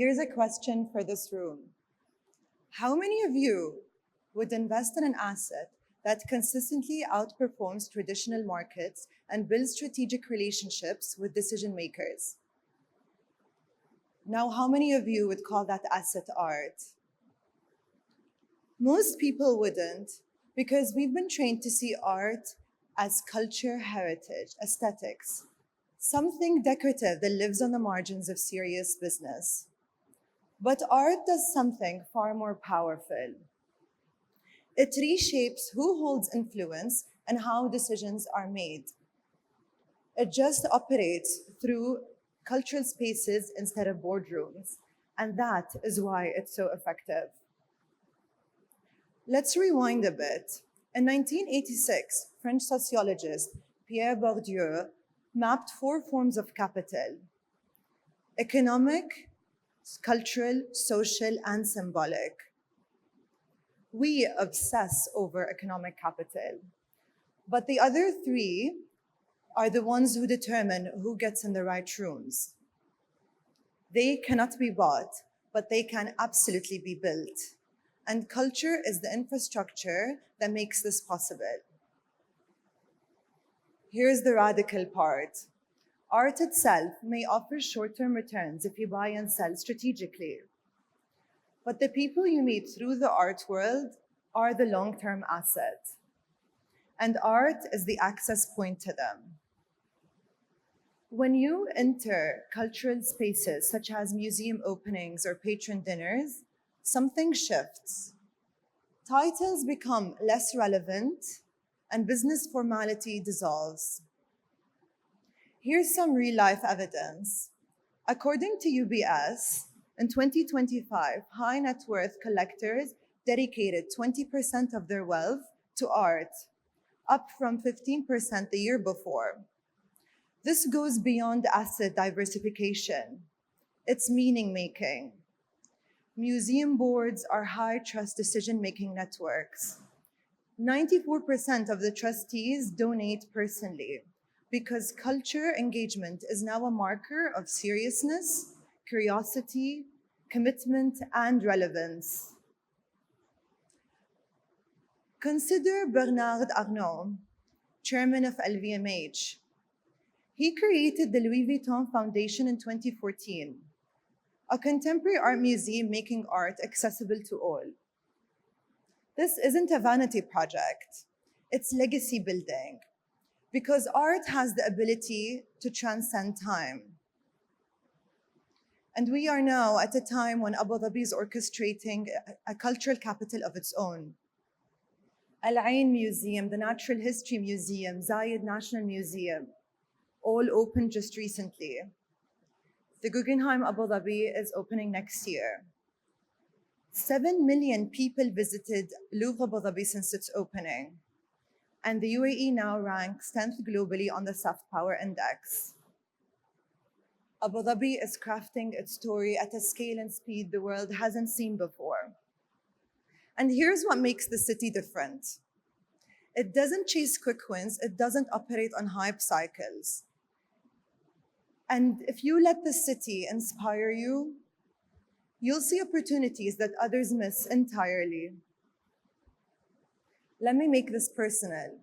Here's a question for this room. How many of you would invest in an asset that consistently outperforms traditional markets and builds strategic relationships with decision makers? Now, how many of you would call that asset art? Most people wouldn't, because we've been trained to see art as culture, heritage, aesthetics, something decorative that lives on the margins of serious business. But art does something far more powerful. It reshapes who holds influence and how decisions are made. It just operates through cultural spaces instead of boardrooms, and that is why it's so effective. Let's rewind a bit. In 1986, French sociologist Pierre Bourdieu mapped four forms of capital: economic, cultural, social, and symbolic. We obsess over economic capital, but the other three are the ones who determine who gets in the right rooms. They cannot be bought, but they can absolutely be built. And culture is the infrastructure that makes this possible. Here's the radical part. Art itself may offer short-term returns if you buy and sell strategically. But the people you meet through the art world are the long-term asset. And art is the access point to them. When you enter cultural spaces such as museum openings or patron dinners, something shifts. Titles become less relevant and business formality dissolves. Here's some real-life evidence. According to UBS, in 2025, high net worth collectors dedicated 20% of their wealth to art, up from 15% the year before. This goes beyond asset diversification. It's meaning making. Museum boards are high trust decision-making networks. 94% of the trustees donate personally because culture engagement is now a marker of seriousness, curiosity, commitment, and relevance. Consider Bernard Arnault, chairman of LVMH. He created the Louis Vuitton Foundation in 2014, a contemporary art museum making art accessible to all. This isn't a vanity project, it's legacy building, because art has the ability to transcend time. And we are now at a time when Abu Dhabi is orchestrating a cultural capital of its own. Al Ain Museum, the Natural History Museum, Zayed National Museum, all opened just recently. The Guggenheim Abu Dhabi is opening next year. 7 million people visited Louvre Abu Dhabi since its opening, and the UAE now ranks 10th globally on the Soft Power Index. Abu Dhabi is crafting its story at a scale and speed the world hasn't seen before. And here's what makes the city different. It doesn't chase quick wins, it doesn't operate on hype cycles. And if you let the city inspire you, you'll see opportunities that others miss entirely. Let me make this personal.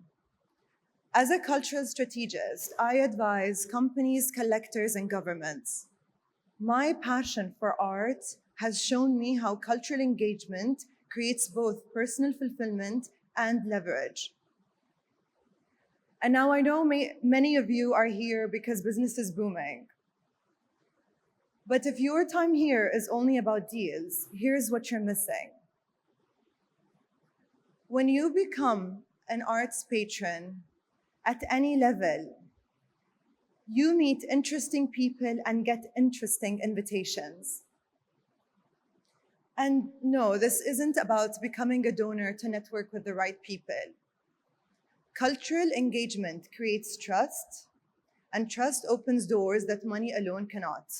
As a cultural strategist, I advise companies, collectors, and governments. My passion for art has shown me how cultural engagement creates both personal fulfillment and leverage. And now I know many of you are here because business is booming. But if your time here is only about deals, here's what you're missing. When you become an arts patron at any level, you meet interesting people and get interesting invitations. And no, this isn't about becoming a donor to network with the right people. Cultural engagement creates trust, and trust opens doors that money alone cannot.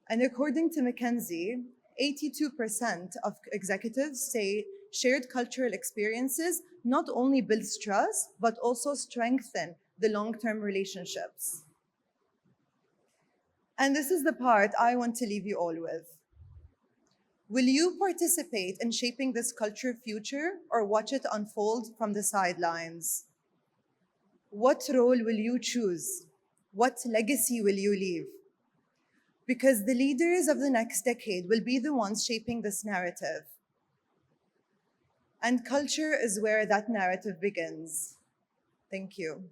And according to McKinsey, 82% of executives say shared cultural experiences not only builds trust, but also strengthen the long-term relationships. And this is the part I want to leave you all with. Will you participate in shaping this culture future or watch it unfold from the sidelines? What role will you choose? What legacy will you leave? Because the leaders of the next decade will be the ones shaping this narrative. And culture is where that narrative begins. Thank you.